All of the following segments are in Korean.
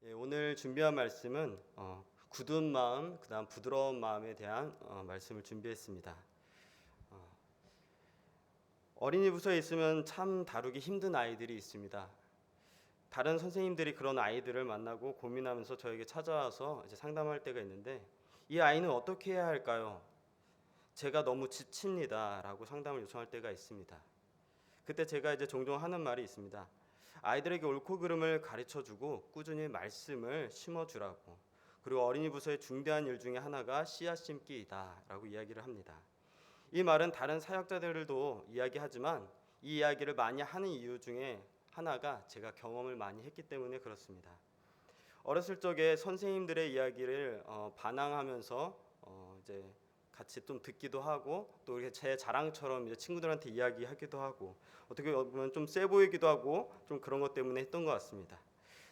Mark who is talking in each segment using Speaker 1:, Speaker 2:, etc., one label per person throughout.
Speaker 1: 오늘 준비한 말씀은 굳은 마음, 그다음 부드러운 마음에 대한 말씀을 준비했습니다. 어린이 부서에 있으면 참 다루기 힘든 아이들이 있습니다. 다른 선생님들이 그런 아이들을 만나고 고민하면서 저에게 찾아와서 이제 상담할 때가 있는데, 이 아이는 어떻게 해야 할까요? 제가 너무 지칩니다라고 상담을 요청할 때가 있습니다. 그때 제가 이제 종종 하는 말이 있습니다. 아이들에게 옳고 그름을 가르쳐주고 꾸준히 말씀을 심어주라고. 그리고 어린이 부서의 중대한 일 중에 하나가 씨앗 심기이다라고 이야기를 합니다. 이 말은 다른 사역자들도 이야기하지만 이 이야기를 많이 하는 이유 중에 하나가 제가 경험을 많이 했기 때문에 그렇습니다. 어렸을 적에 선생님들의 이야기를 반항하면서 이제 같이 좀 듣기도 하고, 또 이렇게 제 자랑처럼 이제 친구들한테 이야기하기도 하고, 어떻게 보면 좀 세 보이기도 하고, 좀 그런 것 때문에 했던 것 같습니다.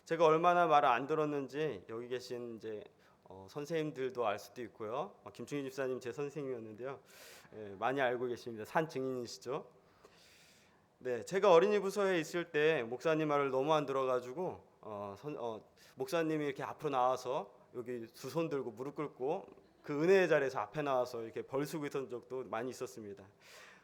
Speaker 1: 제가 얼마나 말을 안 들었는지 여기 계신 이제 선생님들도 알 수도 있고요. 김충희 집사님 제 선생님이었는데요. 많이 알고 계십니다. 산 증인이시죠. 네, 제가 어린이 부서에 있을 때 목사님 말을 너무 안 들어가지고 목사님이 이렇게 앞으로 나와서 여기 두 손 들고 무릎 꿇고 그 은혜의 자리에서 앞에 나와서 이렇게 벌쓰고 있던 적도 많이 있었습니다.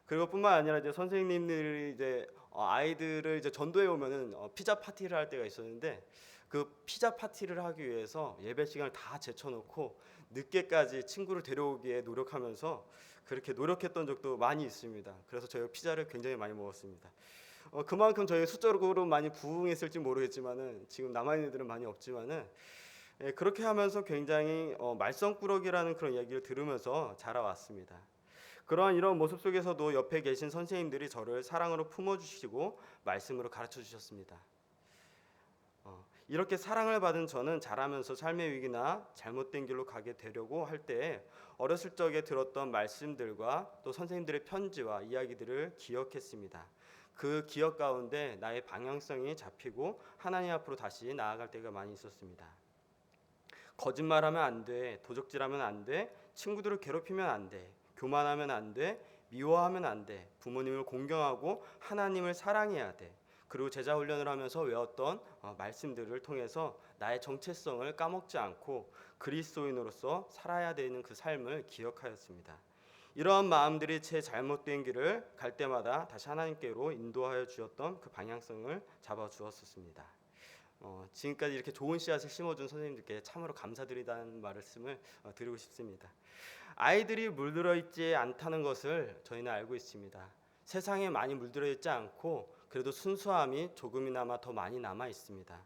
Speaker 1: 그리고 뿐만 아니라 이제 선생님들이 이제 아이들을 이제 전도해 오면은 피자 파티를 할 때가 있었는데, 그 피자 파티를 하기 위해서 예배 시간을 다 제쳐놓고 늦게까지 친구를 데려오기에 노력하면서 그렇게 노력했던 적도 많이 있습니다. 그래서 저희가 피자를 굉장히 많이 먹었습니다. 그만큼 저희 숫자적으로 많이 부응했을지 모르겠지만은 지금 남아있는 애들은 많이 없지만은 그렇게 하면서 굉장히 말썽꾸러기라는 그런 이야기를 들으면서 자라왔습니다. 그러한 이런 모습 속에서도 옆에 계신 선생님들이 저를 사랑으로 품어주시고 말씀으로 가르쳐 주셨습니다. 이렇게 사랑을 받은 저는 자라면서 삶의 위기나 잘못된 길로 가게 되려고 할 때 어렸을 적에 들었던 말씀들과 또 선생님들의 편지와 이야기들을 기억했습니다. 그 기억 가운데 나의 방향성이 잡히고 하나님 앞으로 다시 나아갈 때가 많이 있었습니다. 거짓말하면 안 돼, 도적질하면 안 돼, 친구들을 괴롭히면 안 돼, 교만하면 안 돼, 미워하면 안 돼, 부모님을 공경하고 하나님을 사랑해야 돼. 그리고 제자 훈련을 하면서 외웠던 말씀들을 통해서 나의 정체성을 까먹지 않고 그리스도인으로서 살아야 되는 그 삶을 기억하였습니다. 이러한 마음들이 제 잘못된 길을 갈 때마다 다시 하나님께로 인도하여 주었던 그 방향성을 잡아 주었습니다. 지금까지 이렇게 좋은 씨앗을 심어준 선생님들께 참으로 감사드리다는 말씀을 드리고 싶습니다. 아이들이 물들어 있지 않다는 것을 저희는 알고 있습니다. 세상에 많이 물들어 있지 않고 그래도 순수함이 조금이나마 더 많이 남아 있습니다.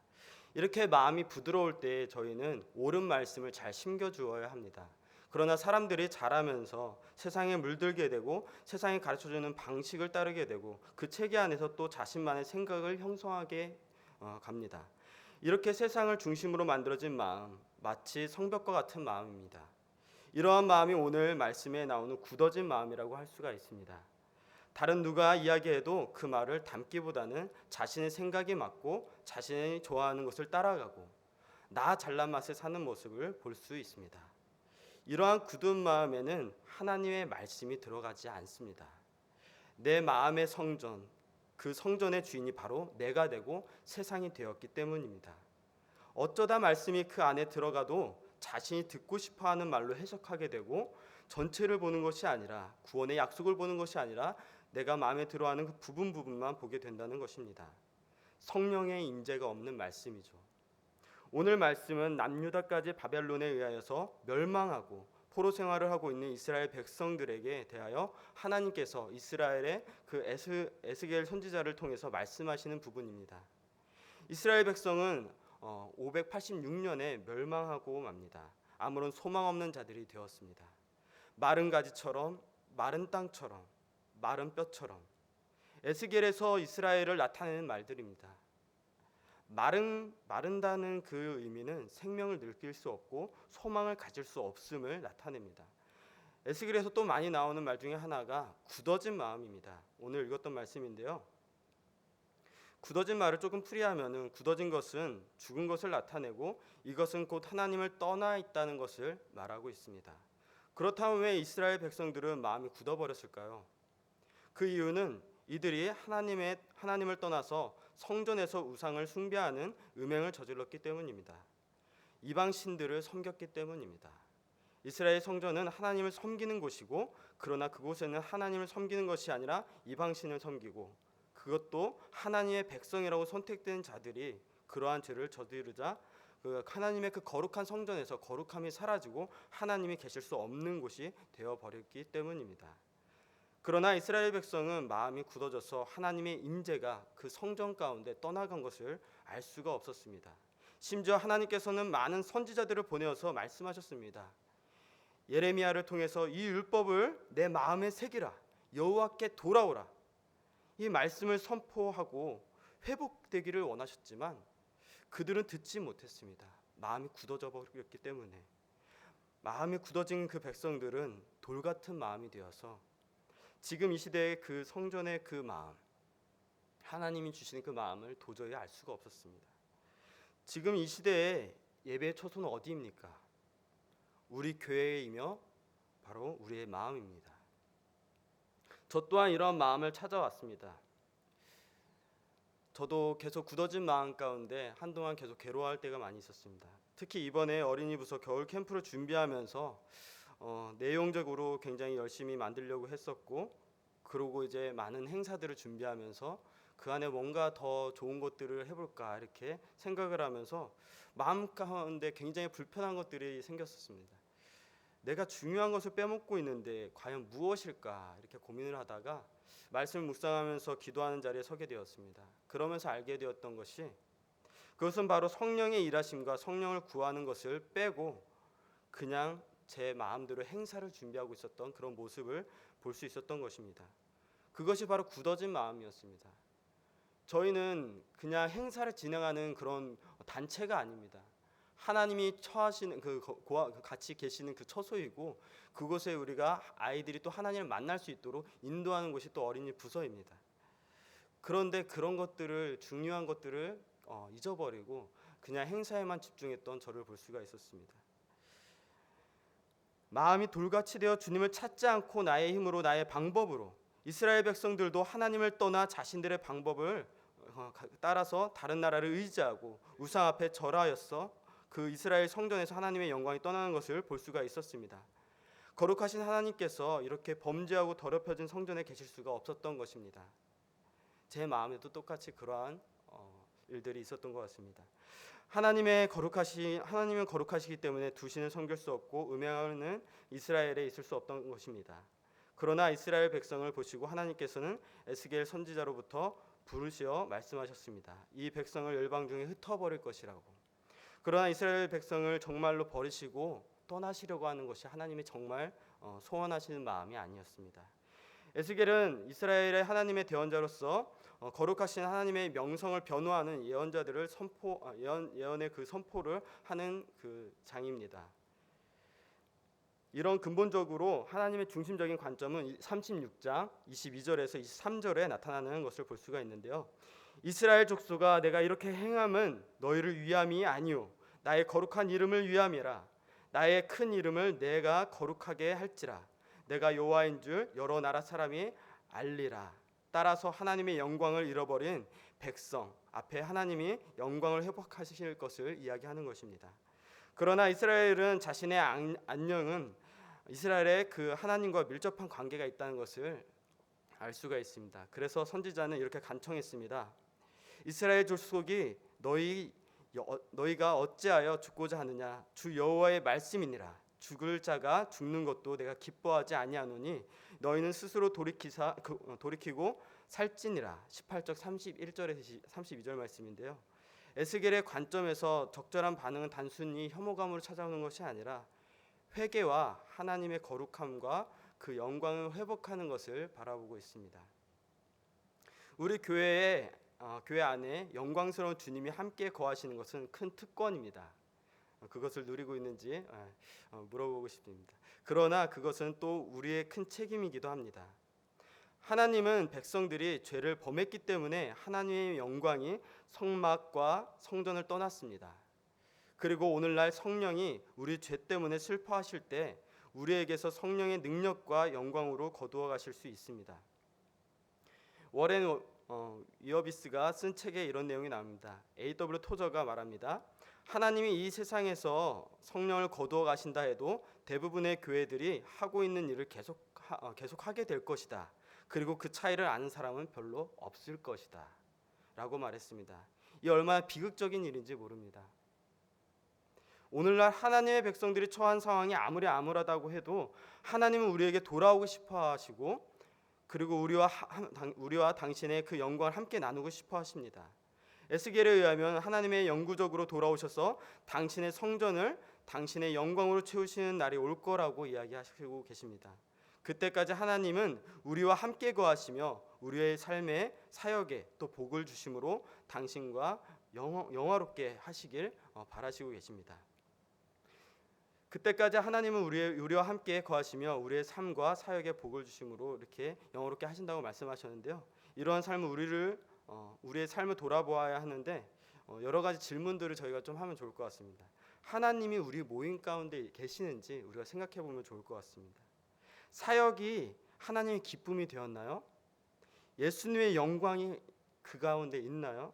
Speaker 1: 이렇게 마음이 부드러울 때 저희는 옳은 말씀을 잘 심겨 주어야 합니다. 그러나 사람들이 자라면서 세상에 물들게 되고 세상이 가르쳐주는 방식을 따르게 되고 그 체계 안에서 또 자신만의 생각을 형성하게 갑니다. 이렇게 세상을 중심으로 만들어진 마음, 마치 성벽과 같은 마음입니다. 이러한 마음이 오늘 말씀에 나오는 굳어진 마음이라고 할 수가 있습니다. 다른 누가 이야기해도 그 말을 담기보다는 자신의 생각에 맞고 자신이 좋아하는 것을 따라가고 나 잘난 맛에 사는 모습을 볼 수 있습니다. 이러한 굳은 마음에는 하나님의 말씀이 들어가지 않습니다. 내 마음의 성전, 그 성전의 주인이 바로 내가 되고 세상이 되었기 때문입니다. 어쩌다 말씀이 그 안에 들어가도 자신이 듣고 싶어하는 말로 해석하게 되고 전체를 보는 것이 아니라 구원의 약속을 보는 것이 아니라 내가 마음에 들어하는 그 부분만 보게 된다는 것입니다. 성령의 임재가 없는 말씀이죠. 오늘 말씀은 남유다까지 바벨론에 의하여서 멸망하고 포로 생활을 하고 있는 이스라엘 백성들에게 대하여 하나님께서 이스라엘의 그 에스겔 선지자를 통해서 말씀하시는 부분입니다. 이스라엘 백성은 586년에 멸망하고 맙니다. 아무런 소망 없는 자들이 되었습니다. 마른 가지처럼, 마른 땅처럼, 마른 뼈처럼. 에스겔에서 이스라엘을 나타내는 말들입니다. 마른다는 그 의미는 생명을 느낄 수 없고 소망을 가질 수 없음을 나타냅니다. 에스겔에서 또 많이 나오는 말 중에 하나가 굳어진 마음입니다. 오늘 읽었던 말씀인데요. 굳어진 말을 조금 풀이하면은 굳어진 것은 죽은 것을 나타내고 이것은 곧 하나님을 떠나 있다는 것을 말하고 있습니다. 그렇다면 왜 이스라엘 백성들은 마음이 굳어버렸을까요? 그 이유는 이들이 하나님을 떠나서 성전에서 우상을 숭배하는 음행을 저질렀기 때문입니다. 이방 신들을 섬겼기 때문입니다. 이스라엘 성전은 하나님을 섬기는 곳이고, 그러나 그곳에는 하나님을 섬기는 것이 아니라 이방 신을 섬기고, 그것도 하나님의 백성이라고 선택된 자들이 그러한 죄를 저지르자 하나님의 그 거룩한 성전에서 거룩함이 사라지고 하나님이 계실 수 없는 곳이 되어버렸기 때문입니다. 그러나 이스라엘 백성은 마음이 굳어져서 하나님의 임재가 그 성전 가운데 떠나간 것을 알 수가 없었습니다. 심지어 하나님께서는 많은 선지자들을 보내어서 말씀하셨습니다. 예레미야를 통해서 이 율법을 내 마음에 새기라, 여호와께 돌아오라, 이 말씀을 선포하고 회복되기를 원하셨지만 그들은 듣지 못했습니다. 마음이 굳어져 버렸기 때문에. 마음이 굳어진 그 백성들은 돌같은 마음이 되어서 지금 이 시대의 그 성전의 그 마음, 하나님이 주시는 그 마음을 도저히 알 수가 없었습니다. 지금 이 시대의 예배의 초소는 어디입니까? 우리 교회이며 바로 우리의 마음입니다. 저 또한 이런 마음을 찾아왔습니다. 저도 계속 굳어진 마음 가운데 한동안 계속 괴로워할 때가 많이 있었습니다. 특히 이번에 어린이 부서 겨울 캠프를 준비하면서 내용적으로 굉장히 열심히 만들려고 했었고, 그리고 이제 많은 행사들을 준비하면서 그 안에 뭔가 더 좋은 것들을 해볼까 이렇게 생각을 하면서 마음 가운데 굉장히 불편한 것들이 생겼었습니다. 내가 중요한 것을 빼먹고 있는데 과연 무엇일까 이렇게 고민을 하다가 말씀을 묵상하면서 기도하는 자리에 서게 되었습니다. 그러면서 알게 되었던 것이, 그것은 바로 성령의 일하심과 성령을 구하는 것을 빼고 그냥 제 마음대로 행사를 준비하고 있었던 그런 모습을 볼 수 있었던 것입니다. 그것이 바로 굳어진 마음이었습니다. 저희는 그냥 행사를 진행하는 그런 단체가 아닙니다. 하나님이 처하시는 같이 계시는 그 처소이고, 그곳에 우리가 아이들이 또 하나님을 만날 수 있도록 인도하는 곳이 또 어린이 부서입니다. 그런데 그런 것들을, 중요한 것들을 잊어버리고 그냥 행사에만 집중했던 저를 볼 수가 있었습니다. 마음이 돌같이 되어 주님을 찾지 않고 나의 힘으로, 나의 방법으로, 이스라엘 백성들도 하나님을 떠나 자신들의 방법을 따라서 다른 나라를 의지하고 우상 앞에 절하였어 그 이스라엘 성전에서 하나님의 영광이 떠나는 것을 볼 수가 있었습니다. 거룩하신 하나님께서 이렇게 범죄하고 더럽혀진 성전에 계실 수가 없었던 것입니다. 제 마음에도 똑같이 그러한 일들이 있었던 것 같습니다. 하나님은 거룩하시기 때문에 두신을 섬길 수 없고 음행하는 이스라엘에 있을 수 없던 것입니다. 그러나 이스라엘 백성을 보시고 하나님께서는 에스겔 선지자로부터 부르시어 말씀하셨습니다. 이 백성을 열방 중에 흩어버릴 것이라고. 그러나 이스라엘 백성을 정말로 버리시고 떠나시려고 하는 것이 하나님이 정말 소원하시는 마음이 아니었습니다. 에스겔은 이스라엘의 하나님의 대언자로서 거룩하신 하나님의 명성을 변호하는 예언자들을 예언의 그 선포를 하는 그 장입니다. 이런 근본적으로 하나님의 중심적인 관점은 36장 22절에서 23절에 나타나는 것을 볼 수가 있는데요. 이스라엘 족속아, 내가 이렇게 행함은 너희를 위함이 아니요 나의 거룩한 이름을 위함이라. 나의 큰 이름을 내가 거룩하게 할지라. 내가 여호와인 줄 여러 나라 사람이 알리라. 따라서 하나님의 영광을 잃어버린 백성 앞에 하나님이 영광을 회복하실 것을 이야기하는 것입니다. 그러나 이스라엘은 자신의 안녕은 이스라엘의 그 하나님과 밀접한 관계가 있다는 것을 알 수가 있습니다. 그래서 선지자는 이렇게 간청했습니다. 이스라엘 족속이 너희가 어찌하여 죽고자 하느냐? 주 여호와의 말씀이니라. 죽을 자가 죽는 것도 내가 기뻐하지 아니하노니 너희는 스스로 돌이키고 살찌니라. 18절 31절에서 32절 말씀인데요. 에스겔의 관점에서 적절한 반응은 단순히 혐오감으로 찾아오는 것이 아니라 회개와 하나님의 거룩함과 그 영광을 회복하는 것을 바라보고 있습니다. 우리 교회 안에 영광스러운 주님이 함께 거하시는 것은 큰 특권입니다. 그것을 누리고 있는지 물어보고 싶습니다. 그러나 그것은 또 우리의 큰 책임이기도 합니다. 하나님은 백성들이 죄를 범했기 때문에 하나님의 영광이 성막과 성전을 떠났습니다. 그리고 오늘날 성령이 우리 죄 때문에 슬퍼하실 때 우리에게서 성령의 능력과 영광으로 거두어 가실 수 있습니다. 워렌 위어비스가 쓴 책에 이런 내용이 나옵니다. A.W. 토저가 말합니다. 하나님이 이 세상에서 성령을 거두어 가신다 해도 대부분의 교회들이 하고 있는 일을 계속하게 될 것이다. 그리고 그 차이를 아는 사람은 별로 없을 것이다. 라고 말했습니다. 이 얼마나 비극적인 일인지 모릅니다. 오늘날 하나님의 백성들이 처한 상황이 아무리 암울하다고 해도 하나님은 우리에게 돌아오고 싶어 하시고 그리고 우리와 당신의 그 영광을 함께 나누고 싶어 하십니다. 에스겔에 의하면 하나님의 영구적으로 돌아오셔서 당신의 성전을 당신의 영광으로 채우시는 날이 올 거라고 이야기하시고 계십니다. 그때까지 하나님은 우리와 함께 거하시며 우리의 삶의 사역에 또 복을 주심으로 당신과 영화롭게 하시길 바라시고 계십니다. 그때까지 하나님은 우리와 함께 거하시며 우리의 삶과 사역에 복을 주심으로 이렇게 영화롭게 하신다고 말씀하셨는데요. 이러한 삶은 우리의 삶을 돌아보아야 하는데 여러 가지 질문들을 저희가 좀 하면 좋을 것 같습니다. 하나님이 우리 모임 가운데 계시는지 우리가 생각해 보면 좋을 것 같습니다. 사역이 하나님의 기쁨이 되었나요? 예수님의 영광이 그 가운데 있나요?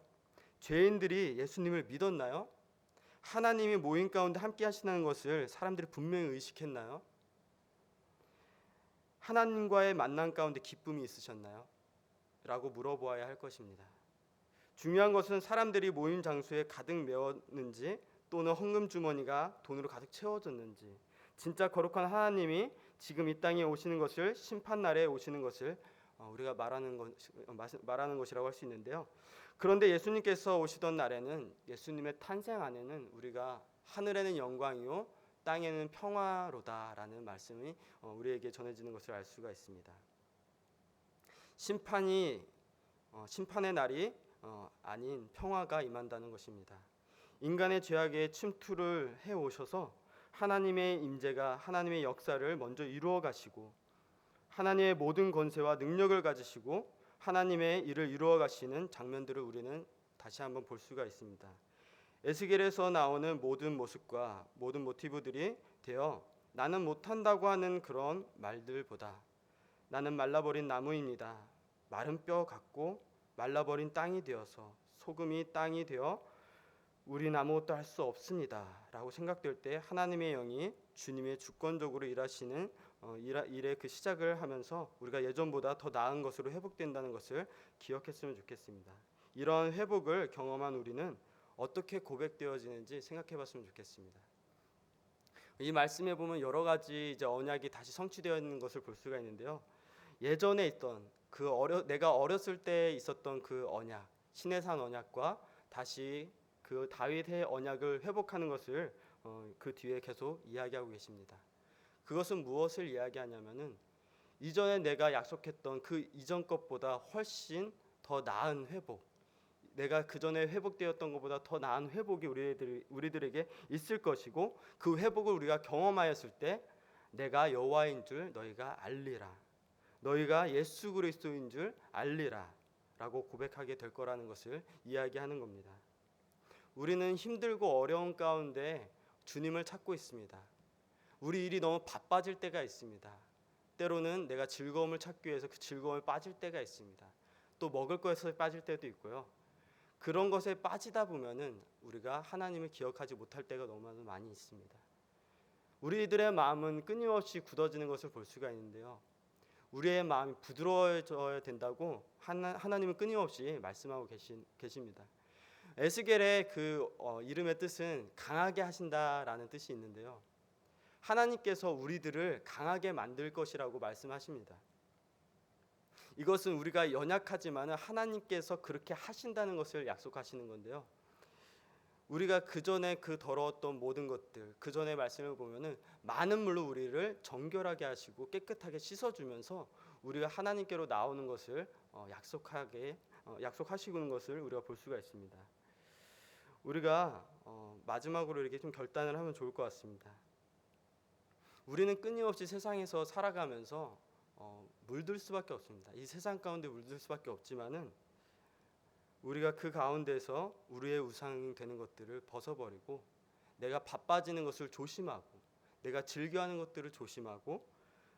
Speaker 1: 죄인들이 예수님을 믿었나요? 하나님이 모임 가운데 함께 하시는 것을 사람들이 분명히 의식했나요? 하나님과의 만남 가운데 기쁨이 있으셨나요? 라고 물어보아야 할 것입니다. 중요한 것은 사람들이 모임 장소에 가득 메웠는지 또는 헌금 주머니가 돈으로 가득 채워졌는지, 진짜 거룩한 하나님이 지금 이 땅에 오시는 것을, 심판날에 오시는 것을 우리가 말하는 것이라고 할 수 있는데요. 그런데 예수님께서 오시던 날에는, 예수님의 탄생 안에는 우리가 하늘에는 영광이요 땅에는 평화로다라는 말씀이 우리에게 전해지는 것을 알 수가 있습니다. 심판의 날이 아닌 평화가 임한다는 것입니다. 인간의 죄악에 침투를 해오셔서 하나님의 임재가, 하나님의 역사를 먼저 이루어 가시고 하나님의 모든 권세와 능력을 가지시고 하나님의 일을 이루어 가시는 장면들을 우리는 다시 한번 볼 수가 있습니다. 에스겔에서 나오는 모든 모습과 모든 모티브들이 되어 나는 못한다고 하는 그런 말들보다 나는 말라버린 나무입니다. 마른 뼈 같고 말라버린 땅이 되어서 소금이 땅이 되어 우린 아무것도 할 수 없습니다 라고 생각될 때 하나님의 영이 주님의 주권적으로 일하시는 일의 그 시작을 하면서 우리가 예전보다 더 나은 것으로 회복된다는 것을 기억했으면 좋겠습니다. 이런 회복을 경험한 우리는 어떻게 고백되어지는지 생각해 봤으면 좋겠습니다. 이 말씀에 보면 여러 가지 이제 언약이 다시 성취되어 있는 것을 볼 수가 있는데요. 예전에 있던 내가 어렸을 때 있었던 그 언약, 시내산 언약과 다시 그 다윗의 언약을 회복하는 것을 그 뒤에 계속 이야기하고 계십니다. 그것은 무엇을 이야기하냐면은 이전에 내가 약속했던 그 이전 것보다 훨씬 더 나은 회복, 내가 그 전에 회복되었던 것보다 더 나은 회복이 우리들에게 있을 것이고 그 회복을 우리가 경험하였을 때 내가 여호와인 줄 너희가 알리라, 너희가 예수 그리스도인 줄 알리라 라고 고백하게 될 거라는 것을 이야기하는 겁니다. 우리는 힘들고 어려운 가운데 주님을 찾고 있습니다. 우리 일이 너무 바빠질 때가 있습니다. 때로는 내가 즐거움을 찾기 위해서 그 즐거움에 빠질 때가 있습니다. 또 먹을 것에 빠질 때도 있고요. 그런 것에 빠지다 보면은 우리가 하나님을 기억하지 못할 때가 너무 많이 있습니다. 우리들의 마음은 끊임없이 굳어지는 것을 볼 수가 있는데요. 우리의 마음이 부드러워져야 된다고 하나님은 끊임없이 말씀하고 계십니다. 에스겔의 그 이름의 뜻은 강하게 하신다라는 뜻이 있는데요. 하나님께서 우리들을 강하게 만들 것이라고 말씀하십니다. 이것은 우리가 연약하지만 하나님께서 그렇게 하신다는 것을 약속하시는 건데요. 우리가 그 전에 그 더러웠던 모든 것들, 그 전에 말씀을 보면은 많은 물로 우리를 정결하게 하시고 깨끗하게 씻어주면서 우리가 하나님께로 나오는 것을 약속하시는 것을 우리가 볼 수가 있습니다. 우리가 마지막으로 이렇게 좀 결단을 하면 좋을 것 같습니다. 우리는 끊임없이 세상에서 살아가면서 물들 수밖에 없습니다. 이 세상 가운데 물들 수밖에 없지만은 우리가 그 가운데서 우리의 우상이 되는 것들을 벗어버리고 내가 바빠지는 것을 조심하고 내가 즐겨하는 것들을 조심하고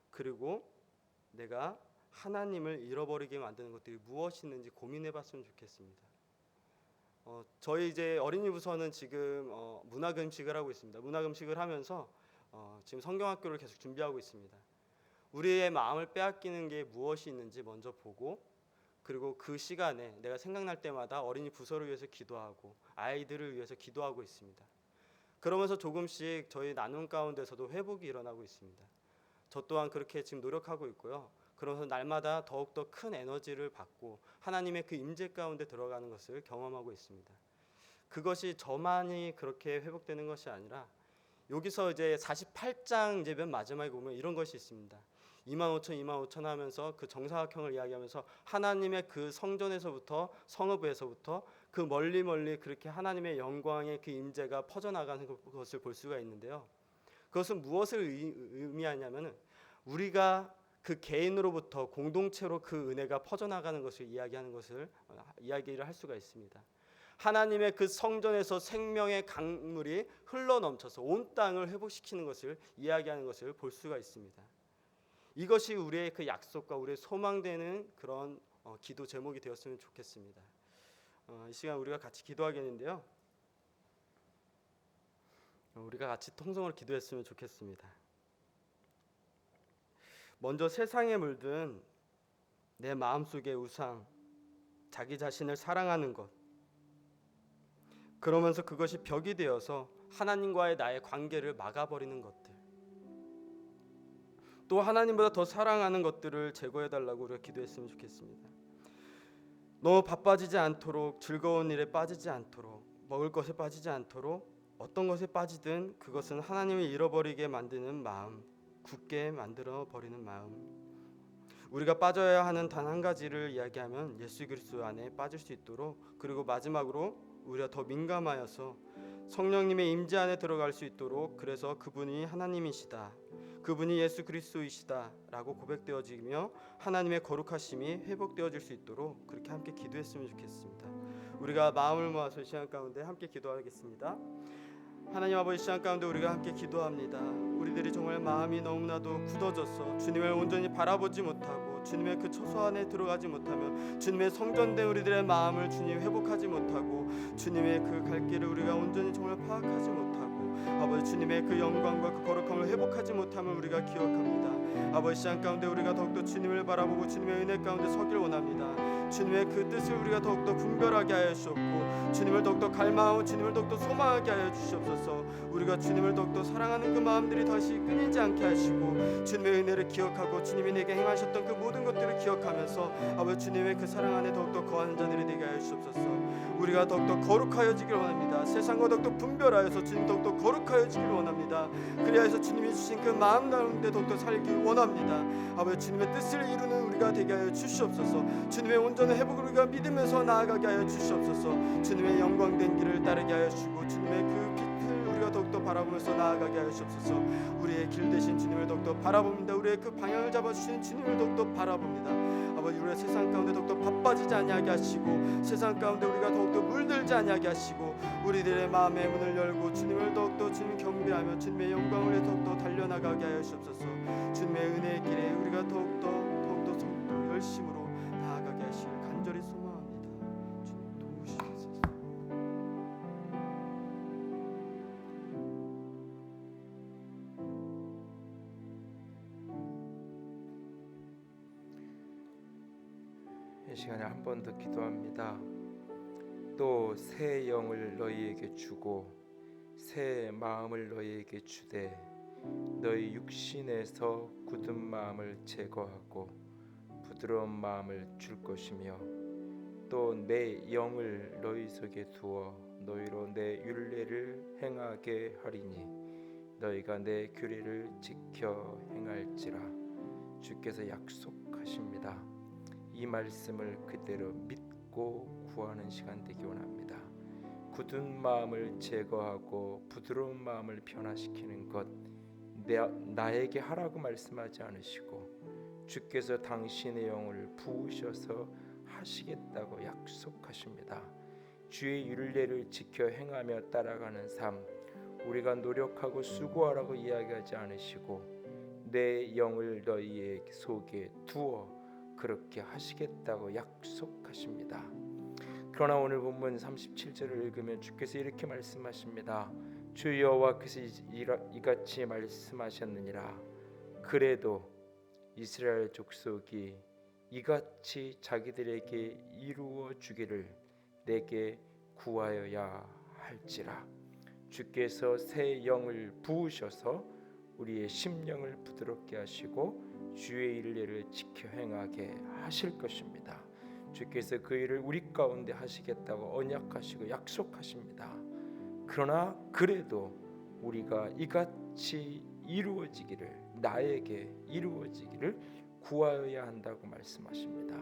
Speaker 1: 그리고 내가 하나님을 잃어버리게 만드는 것들이 무엇이 있는지 고민해봤으면 좋겠습니다. 저희 이제 어린이 부서는 지금 문화금식을 하고 있습니다. 문화금식을 하면서 지금 성경학교를 계속 준비하고 있습니다. 우리의 마음을 빼앗기는 게 무엇이 있는지 먼저 보고, 그리고 그 시간에 내가 생각날 때마다 어린이 부서를 위해서 기도하고 아이들을 위해서 기도하고 있습니다. 그러면서 조금씩 저희 나눔 가운데서도 회복이 일어나고 있습니다. 저 또한 그렇게 지금 노력하고 있고요. 그러면서 날마다 더욱더 큰 에너지를 받고 하나님의 그 임재 가운데 들어가는 것을 경험하고 있습니다. 그것이 저만이 그렇게 회복되는 것이 아니라 여기서 이제 48장 이제 맨 마지막에 보면 이런 것이 있습니다. 25,000 하면서 그 정사각형을 이야기하면서 하나님의 그 성전에서부터 성읍에서부터 그 멀리 그렇게 하나님의 영광의 그 임재가 퍼져나가는 것을 볼 수가 있는데요. 그것은 무엇을 의미하냐면은 우리가 그 개인으로부터 공동체로 그 은혜가 퍼져나가는 것을 이야기를 할 수가 있습니다. 하나님의 그 성전에서 생명의 강물이 흘러넘쳐서 온 땅을 회복시키는 것을 이야기하는 것을 볼 수가 있습니다. 이것이 우리의 그 약속과 우리의 소망되는 그런 기도 제목이 되었으면 좋겠습니다. 이 시간 우리가 같이 기도하겠는데요. 우리가 같이 통성으로 기도했으면 좋겠습니다. 먼저 세상에 물든 내 마음속의 우상, 자기 자신을 사랑하는 것, 그러면서 그것이 벽이 되어서 하나님과의 나의 관계를 막아버리는 것들, 또 하나님보다 더 사랑하는 것들을 제거해달라고 우리가 기도했으면 좋겠습니다. 너무 바빠지지 않도록, 즐거운 일에 빠지지 않도록, 먹을 것에 빠지지 않도록, 어떤 것에 빠지든 그것은 하나님을 잃어버리게 만드는 마음, 굳게 만들어 버리는 마음. 우리가 빠져야 하는 단 한 가지를 이야기하면 예수 그리스도 안에 빠질 수 있도록, 그리고 마지막으로 우리가 더 민감하여서 성령님의 임재 안에 들어갈 수 있도록, 그래서 그분이 하나님이시다, 그분이 예수 그리스도이시다라고 고백되어지며 하나님의 거룩하심이 회복되어질 수 있도록 그렇게 함께 기도했으면 좋겠습니다. 우리가 마음을 모아서 이 시간 가운데 함께 기도하겠습니다. 하나님 아버지, 시간 가운데 우리가 함께 기도합니다. 우리들이 정말 마음이 너무나도 굳어져서 주님을 온전히 바라보지 못하고 주님의 그 처소 안에 들어가지 못하며 주님의 성전된 우리들의 마음을 주님 회복하지 못하고 주님의 그 갈 길을 우리가 온전히 정말 파악하지 못하고 아버지 주님의 그 영광과 그 거룩함을 회복하지 못함을 우리가 기억합니다. 아버지, 시간 가운데 우리가 더욱더 주님을 바라보고 주님의 은혜 가운데 서길 원합니다. 주님의 그 뜻을 우리가 더욱더 분별하게 하여 주옵고 주님을 더욱더 갈망하고 주님을 더욱더 소망하게 하여 주시옵소서. 우리가 주님을 더욱더 사랑하는 그 마음들이 다시 끊이지 않게 하시고 주님의 은혜를 기억하고 주님이 내게 행하셨던 그 모든 것들을 기억하면서 아버지 주님의 그 사랑 안에 더욱더 거하는 자들이 되게 하여 주옵소서. 우리가 더욱더 거룩하여지길 원합니다. 세상과 더욱더 분별하여서 주님 더욱더 거룩하여지길 원합니다. 그리하여서 주님이 주신 그 마음 가운데 더욱더 살길 원합니다. 아버지 주님의 뜻을 이루는 우리가 되게 하여 주시옵소서. 주님의 온전한 회복을 우리가 믿으면서 나아가게 하여 주시옵소서. 주님의 영광된 길을 따르게 하여 주시고 주님의 그 빛을 우리가 더욱더 바라보면서 나아가게 하여 주옵소서. 우리의 길 대신 주님을 더욱더 바라봅니다. 우리의 그 방향을 잡아주시는 주님을 더욱더 바라봅니다. 아버지, 우리가 세상 가운데 더욱더 바빠지지 아니하게 하시고 세상 가운데 우리가 더욱더 물들지 아니하게 하시고 우리들의 마음의 문을 열고 주님을 더욱더 주님 경배하며 주님의 영광을 더욱더 달려나가게 하여 주옵소서. 주님의 은혜의 길에 우리가 더욱더 열심으로 나아가게 하시길 간절히 소망합니다. 주님 도우시옵소서.
Speaker 2: 이 시간에 한 번 더 기도합니다. 또 새 영을 너희에게 주고 새 마음을 너희에게 주되 너희 육신에서 굳은 마음을 제거하고 부드러운 마음을 줄 것이며 또 내 영을 너희 속에 두어 너희로 내 율례를 행하게 하리니 너희가 내 규례를 지켜 행할지라. 주께서 약속하십니다. 이 말씀을 그대로 믿고 구하는 시간 되기 원합니다. 굳은 마음을 제거하고 부드러운 마음을 변화시키는 것 나에게 하라고 말씀하지 않으시고 주께서 당신의 영을 부으셔서 하시겠다고 약속하십니다. 주의 율례를 지켜 행하며 따라가는 삶, 우리가 노력하고 수고하라고 이야기하지 않으시고 내 영을 너희의 속에 두어 그렇게 하시겠다고 약속하십니다. 그러나 오늘 본문 37절을 읽으면 주께서 이렇게 말씀하십니다. 주 여호와께서 이같이 말씀하셨느니라. 그래도 이스라엘 족속이 이같이 자기들에게 이루어 주기를 내게 구하여야 할지라. 주께서 새 영을 부으셔서 우리의 심령을 부드럽게 하시고 주의 일례를 지켜 행하게 하실 것입니다. 주께서 그 일을 우리 가운데 하시겠다고 언약하시고 약속하십니다. 그러나 그래도 우리가 이같이 이루어지기를, 나에게 이루어지기를 구하여야 한다고 말씀하십니다.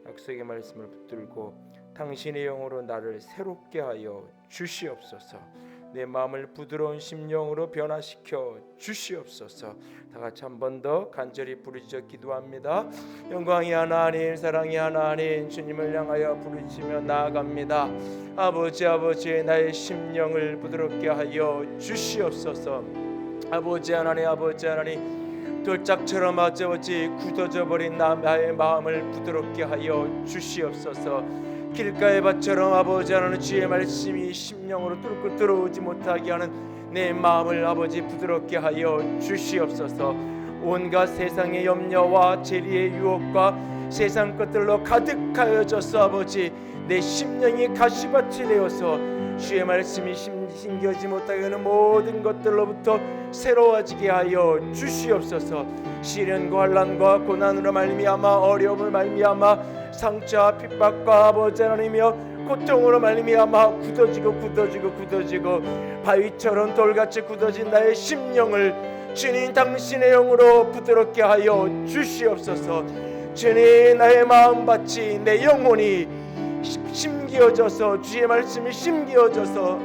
Speaker 2: 약속의 말씀을 붙들고 당신의 영으로 나를 새롭게 하여 주시옵소서. 내 마음을 부드러운 심령으로 변화시켜 주시옵소서. 다 같이 한 번 더 간절히 부르짖어 기도합니다. 영광이 하나님, 사랑이 하나님, 주님을 향하여 부르짖으며 나아갑니다. 아버지, 나의 심령을 부드럽게 하여 주시옵소서. 아버지 하나님, 돌짝처럼 아버지 굳어져 버린 나의 마음을 부드럽게 하여 주시옵소서. 길가의 밭처럼 아버지 하나님, 주의 말씀이 심령으로 뚫고 들어오지 못하게 하는 내 마음을 아버지 부드럽게 하여 주시옵소서. 온갖 세상의 염려와 재리의 유혹과 세상 것들로 가득하여져서 아버지 내 심령이 가시밭이 되어서 주의 말씀이 심겨지 못하게 하는 모든 것들로부터 새로워지게 하여 주시옵소서. 시련과 환난과 고난으로 말미암아, 어려움을 말미암아, 상처와 핍박과 아버지 하나님이여 고통으로 말미암아 굳어지고 바위처럼 돌같이 굳어진 나의 심령을 주님 당신의 영으로 부드럽게 하여 주시옵소서. 주님, 나의 마음밭이, 내 영혼이 심기어져서, 주의 말씀이 심기어져서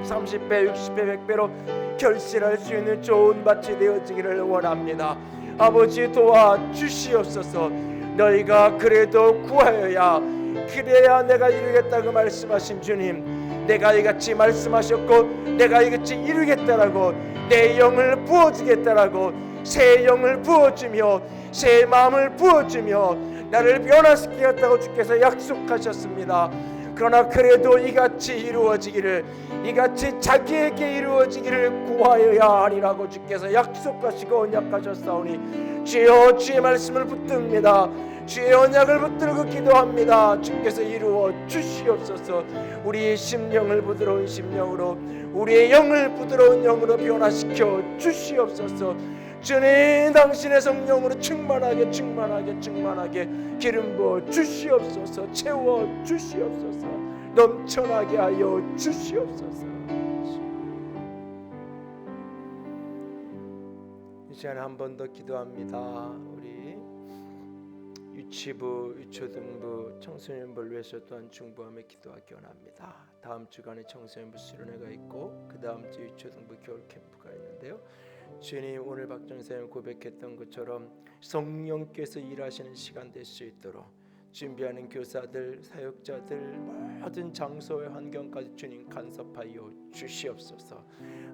Speaker 2: 30배, 60배, 100배로 결실할 수 있는 좋은 밭이 되어지기를 원합니다. 아버지 도와주시옵소서. 너희가 그래도 구하여야, 그래야 내가 이루겠다고 말씀하신 주님, 내가 이같이 말씀하셨고 내가 이같이 이루겠다라고, 내 영을 부어주겠다라고, 새 영을 부어주며 새 마음을 부어주며 나를 변화시키겠다고 주께서 약속하셨습니다. 그러나 그래도 이같이 이루어지기를, 이같이 자기에게 이루어지기를 구하여야 하리라고 주께서 약속하시고 언약하셨사오니 주여, 주의 말씀을 붙듭니다. 주의 언약을 붙들고 기도합니다. 주께서 이루어 주시옵소서. 우리의 심령을 부드러운 심령으로, 우리의 영을 부드러운 영으로 변화시켜 주시옵소서. 주님, 당신의 성령으로 충만하게 기름 부어 주시옵소서. 채워 주시옵소서. 넘쳐나게 하여 주시옵소서. 이 시간에 한 번 더 기도합니다. 우리 유치부, 유초등부, 청소년부를 위해서 또한 중보하며 기도하기 원합니다. 다음 주간에 청소년부 수련회가 있고 그 다음 주 유초등부 겨울 캠프가 있는데요. 주님, 오늘 박정사님 고백했던 것처럼 성령께서 일하시는 시간 될 수 있도록 준비하는 교사들, 사역자들, 모든 장소의 환경까지 주님 간섭하여 주시옵소서.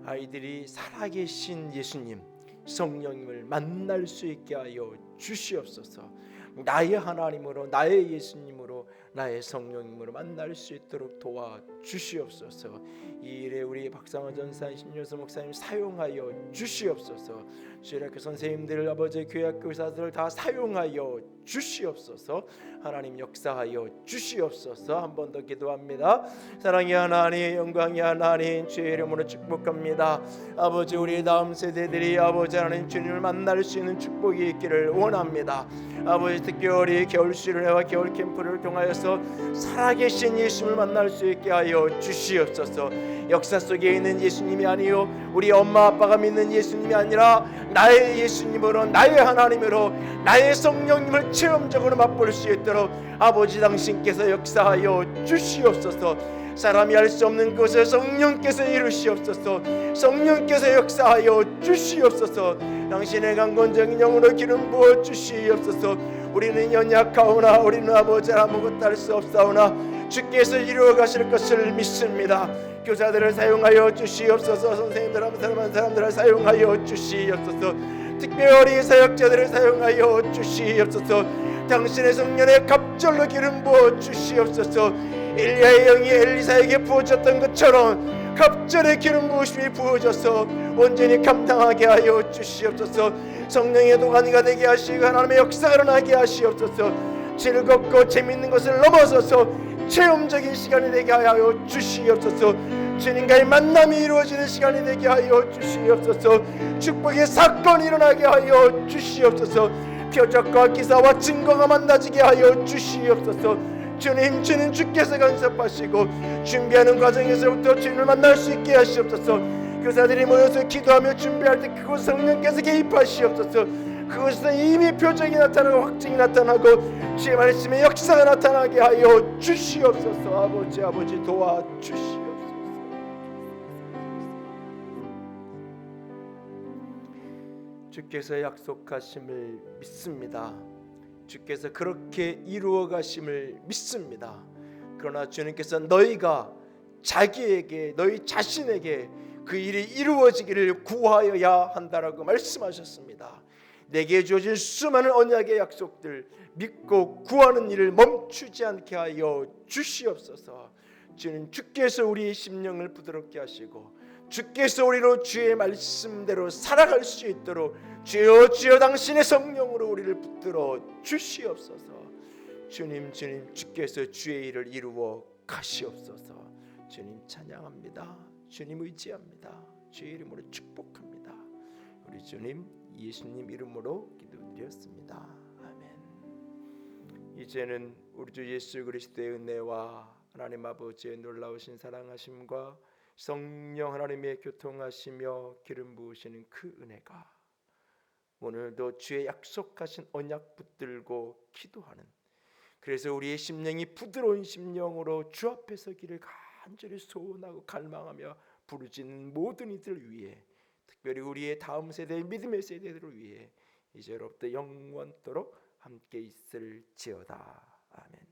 Speaker 2: 아이들이 살아계신 예수님, 성령님을 만날 수 있게 하여 주시옵소서. 나의 하나님으로, 나의 예수님으로, 나의 성령님으로 만날 수 있도록 도와주시옵소서. 이 일에 우리 박상원 전사님, 신효수 목사님 사용하여 주시옵소서. 주일학교 선생님들, 아버지 교회학교 의사들을 다 사용하여 주시옵소서. 하나님 역사하여 주시옵소서. 한 번 더 기도합니다. 사랑의 하나님, 영광의 하나님, 주의 이름으로 축복합니다. 아버지, 우리 다음 세대들이 아버지 하나님 주님을 만날 수 있는 축복이 있기를 원합니다. 아버지, 특별히 겨울 수련회와 겨울 캠프를 통하여서 살아계신 예수님을 만날 수 있게 하여 주시옵소서. 역사 속에 있는 예수님이 아니요 우리 엄마 아빠가 믿는 예수님이 아니라 나의 예수님으로, 나의 하나님으로, 나의 성령님을 체험적으로 맛볼 수 있도록 아버지 당신께서 역사하여 주시옵소서. 사람이 할 수 없는 것을 성령께서 이루시옵소서. 성령께서 역사하여 주시옵소서. 당신의 강건적인 영으로 기름 부어 주시옵소서. 우리는 연약하오나, 우리는 아버지 아무것도 할 수 없사오나 주께서 이루어 가실 것을 믿습니다. 교사들을 사용하여 주시옵소서. 선생님들, 한사람 사람들을 사용하여 주시옵소서. 특별히 사역자들을 사용하여 주시옵소서. 당신의 성령의 갑절로 기름 부어 주시옵소서. 엘리야의 영이 엘리사에게 부어졌던 것처럼 갑절의 기름 부으심이 부어져서 온전히 감당하게 하여 주시옵소서. 성령의 도가니가 되게 하시고 하나님의 역사가 일어나게 하시옵소서. 즐겁고 재밌는 것을 넘어서서 체험적인 시간이 되게 하여 주시옵소서. 주님과의 만남이 이루어지는 시간이 되게 하여 주시옵소서. 축복의 사건이 일어나게 하여 주시옵소서. 표적과 기사와 증거가 만나지게 하여 주시옵소서. 주님, 주께서 간섭하시고 준비하는 과정에서부터 주님을 만날 수 있게 하시옵소서. 교사들이 모여서 기도하며 준비할 때 그곳 성령께서 개입하시옵소서. 그곳에서 이미 표적이 나타나고 확증이 나타나고 주의 말씀의 역사가 나타나게 하여 주시옵소서. 아버지 도와주시옵소서. 주께서 약속하심을 믿습니다. 주께서 그렇게 이루어 가심을 믿습니다. 그러나 주님께서 너희가 자기에게, 너희 자신에게 그 일이 이루어지기를 구하여야 한다라고 말씀하셨습니다. 내게 주어진 수많은 언약의 약속들 믿고 구하는 일을 멈추지 않게 하여 주시옵소서. 주께서 우리의 심령을 부드럽게 하시고 주께서 우리로 주의 말씀대로 살아갈 수 있도록 주여 당신의 성령으로 우리를 붙들어 주시옵소서. 주님 주께서 주의 일을 이루어 가시옵소서. 주님 찬양합니다. 주님 의지합니다. 주의 이름으로 축복합니다. 우리 주님 예수님 이름으로 기도드렸습니다. 아멘. 이제는 우리 주 예수 그리스도의 은혜와 하나님 아버지의 놀라우신 사랑하심과 성령 하나님의 교통하시며 기름 부으시는 그 은혜가 오늘도 주의 약속하신 언약 붙들고 기도하는, 그래서 우리의 심령이 부드러운 심령으로 주 앞에 서기를 간절히 소원하고 갈망하며 부르짖는 모든 이들 위해, 특별히 우리의 다음 세대의 믿음의 세대들을 위해 이제로부터 영원토록 함께 있을지어다. 아멘.